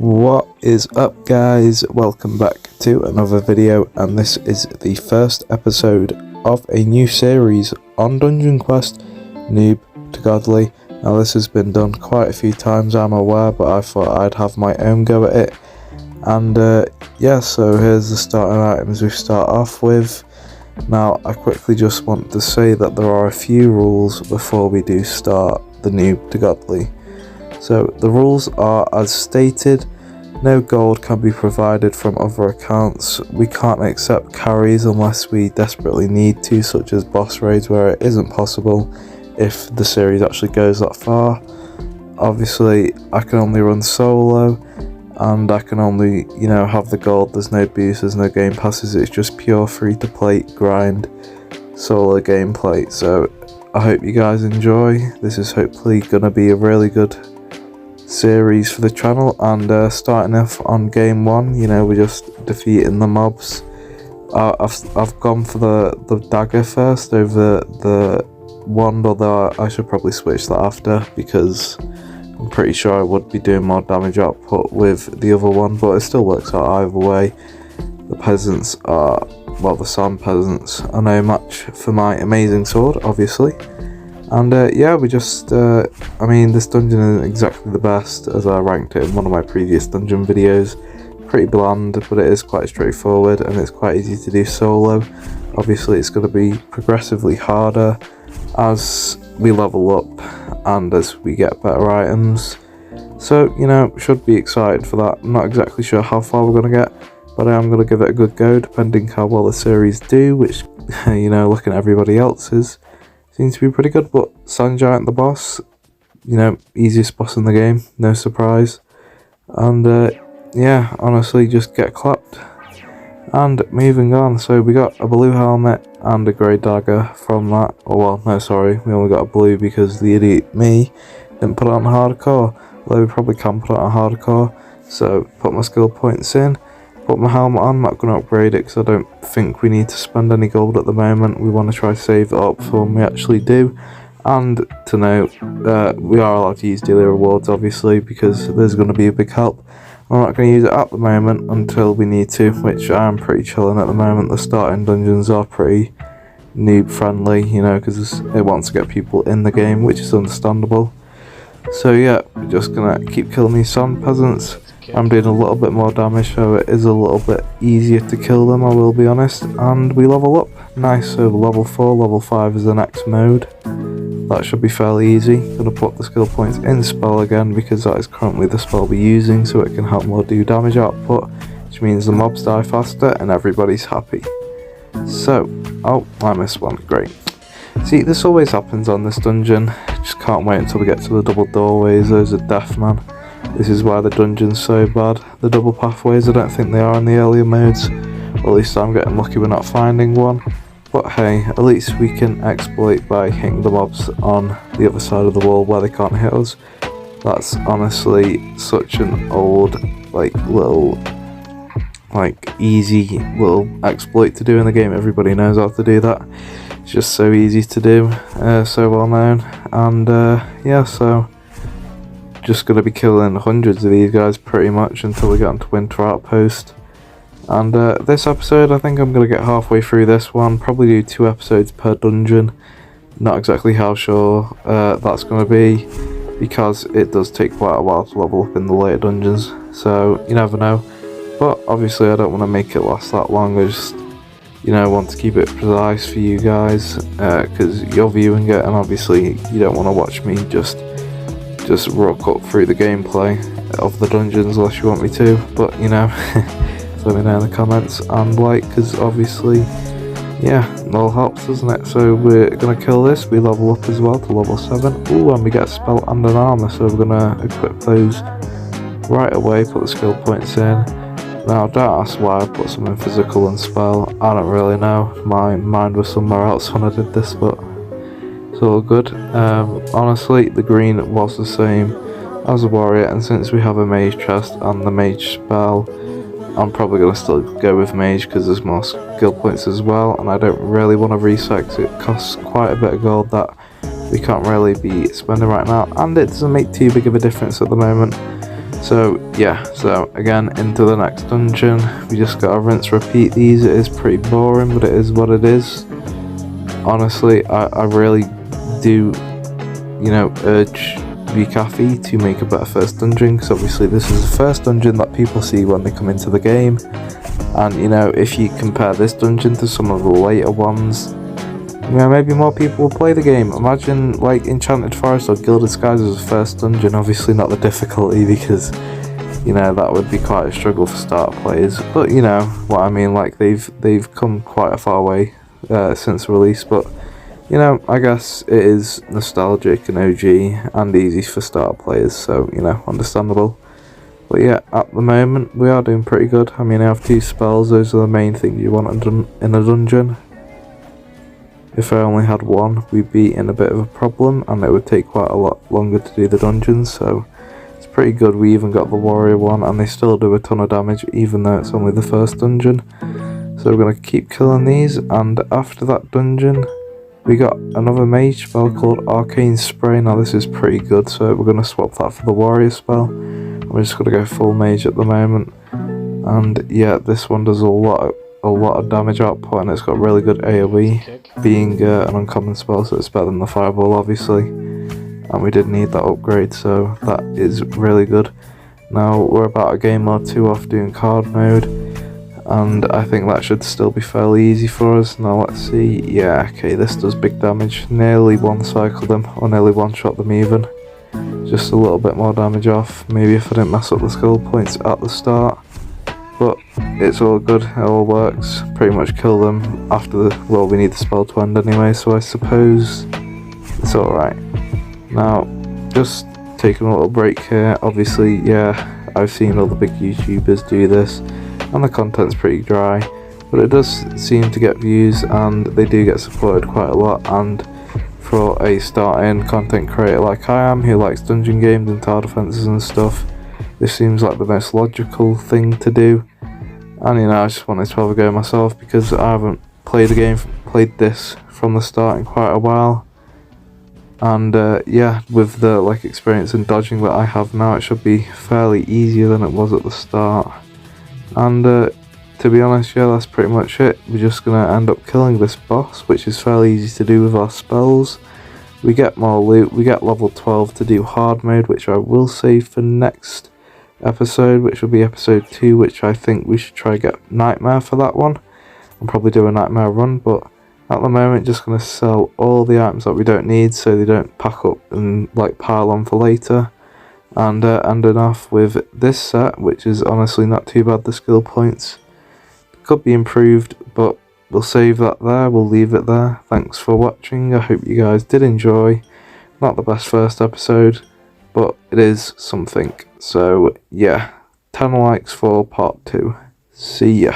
What is up, guys? Welcome back to another video, and this is the first episode of a new series on Dungeon Quest, Noob to Godly. Now this has been done quite a few times, I'm aware, but I thought I'd have my own go at it. And yeah, so here's the starting items we start off with. Now I quickly just want to say that there are a few rules before we do start the Noob to Godly. So the rules are as stated: no gold can be provided from other accounts. We can't accept carries unless we desperately need to, such as boss raids where it isn't possible if the series actually goes that far. Obviously I can only run solo, and I can only, have the gold. There's no boosts, there's no game passes, it's just pure free to play grind solo gameplay. So I hope you guys enjoy. This is hopefully gonna be a really good series for the channel, and starting off on game one, we're just defeating the mobs. I've gone for the dagger first over the wand, although I should probably switch that after, because I'm pretty sure I would be doing more damage output with the other one, but it still works out either way. The peasants are, well, the San peasants are no match for my amazing sword, obviously. And yeah, we just, this dungeon isn't exactly the best, as I ranked it in one of my previous dungeon videos. Pretty bland, but it is quite straightforward, and it's quite easy to do solo. Obviously it's going to be progressively harder as we level up and as we get better items. So, should be excited for that. I'm not exactly sure how far we're going to get, but I am going to give it a good go, depending how well the series do, which, looking at everybody else's, seems to be pretty good. But Sand Giant the boss, easiest boss in the game, no surprise. And yeah, honestly, just get clapped. And moving on, so we got a blue helmet and a grey dagger from that. Oh well, no, sorry, we only got a blue because the idiot me didn't put it on hardcore. Although we probably can put it on hardcore. So put my skill points in, put my helmet on. I'm not going to upgrade it because I don't think we need to spend any gold at the moment. We want to try to save it up for when we actually do. And to note, we are allowed to use daily rewards, obviously, because there's going to be a big help. I'm not going to use it at the moment until we need to, which I am pretty chilling at the moment. The starting dungeons are pretty noob friendly, because it wants to get people in the game, which is understandable. So yeah, we're just going to keep killing these Sand peasants. I'm doing a little bit more damage, so it is a little bit easier to kill them, I will be honest. And we level up. Nice, so level 4, level 5 is the next mode. That should be fairly easy. Gonna put the skill points in spell again, because that is currently the spell we're using, so it can help more do damage output, which means the mobs die faster and everybody's happy. So, oh, I missed one, great. See, this always happens on this dungeon. Just can't wait until we get to the double doorways. Those are death, man. This is why the dungeon's so bad. The double pathways, I don't think they are in the earlier modes. Or at least I'm getting lucky we're not finding one. But hey, at least we can exploit by hitting the mobs on the other side of the wall where they can't hit us. That's honestly such an old, easy little exploit to do in the game. Everybody knows how to do that. It's just so easy to do, so well known. And yeah, so just going to be killing hundreds of these guys pretty much until we get onto Winter Outpost. And this episode, I think I'm going to get halfway through this one, probably do 2 episodes per dungeon. Not exactly how sure that's going to be, because it does take quite a while to level up in the later dungeons, so you never know. But obviously I don't want to make it last that long. I just, want to keep it precise for you guys, because you're viewing it, and obviously you don't want to watch me just rock up through the gameplay of the dungeons unless you want me to. But let me know in the comments and because obviously, yeah, it all helps, doesn't it? So we're gonna kill this. We level up as well to level 7. Ooh, and we get a spell and an armor, so we're gonna equip those right away. Put the skill points in. Now don't ask why I put some in physical and spell. I don't really know. My mind was somewhere else when I did this, but it's all good. Honestly, the green was the same as a warrior, and since we have a mage chest and the mage spell, I'm probably going to still go with mage because there's more skill points as well, and I don't really want to reset because it costs quite a bit of gold that we can't really be spending right now, and it doesn't make too big of a difference at the moment. So yeah, so again into the next dungeon. We just gotta rinse repeat these. It is pretty boring, but it is what it is. Honestly, I really do, you know, urge Cafe to make a better first dungeon, because obviously this is the first dungeon that people see when they come into the game. And you know, if you compare this dungeon to some of the later ones, you know, maybe more people will play the game. Imagine like Enchanted Forest or Gilded Skies as a first dungeon. Obviously not the difficulty, because you know that would be quite a struggle for start players. But you know what I mean, like they've come quite a far way since release. But you know, I guess it is nostalgic and OG and easy for start players, so you know, understandable. But yeah, at the moment we are doing pretty good. I mean, I have 2 spells. Those are the main things you want in a dungeon. If I only had 1, we'd be in a bit of a problem, and it would take quite a lot longer to do the dungeons, so it's pretty good. We even got the warrior one, and they still do a ton of damage, even though it's only the first dungeon. So we're going to keep killing these, and after that dungeon, we got another mage spell called Arcane Spray. Now this is pretty good, so we're going to swap that for the warrior spell. We're just going to go full mage at the moment, and yeah, this one does a lot of damage output, and it's got really good AoE, being an uncommon spell, so it's better than the fireball obviously, and we did need that upgrade, so that is really good. Now we're about a game or 2 off doing card mode, and I think that should still be fairly easy for us. Now let's see. Yeah, okay, this does big damage. Nearly one-cycled them, or nearly one-shot them even. Just a little bit more damage off, maybe if I didn't mess up the skill points at the start. But it's all good, it all works. Pretty much kill them after the, well, we need the spell to end anyway, so I suppose it's alright. Now, just taking a little break here. Obviously, yeah, I've seen all the big YouTubers do this, and the content's pretty dry, but it does seem to get views, and they do get supported quite a lot. And for a starting content creator like I am, who likes dungeon games and tower defenses and stuff, this seems like the most logical thing to do. And you know, I just wanted to have a go myself, because I haven't played this from the start in quite a while. And yeah, with the like experience in dodging that I have now, it should be fairly easier than it was at the start. And to be honest, yeah, that's pretty much it. We're just gonna end up killing this boss, which is fairly easy to do with our spells. We get more loot, we get level 12 to do hard mode, which I will save for next episode, which will be episode 2, which I think we should try get Nightmare for that one, and probably do a Nightmare run. But at the moment, just going to sell all the items that we don't need, so they don't pack up and like pile on for later. And ending off with this set, which is honestly not too bad. The skill points could be improved, but we'll save that there, we'll leave it there. Thanks for watching, I hope you guys did enjoy. Not the best first episode, but it is something. So yeah, 10 likes for part 2. See ya.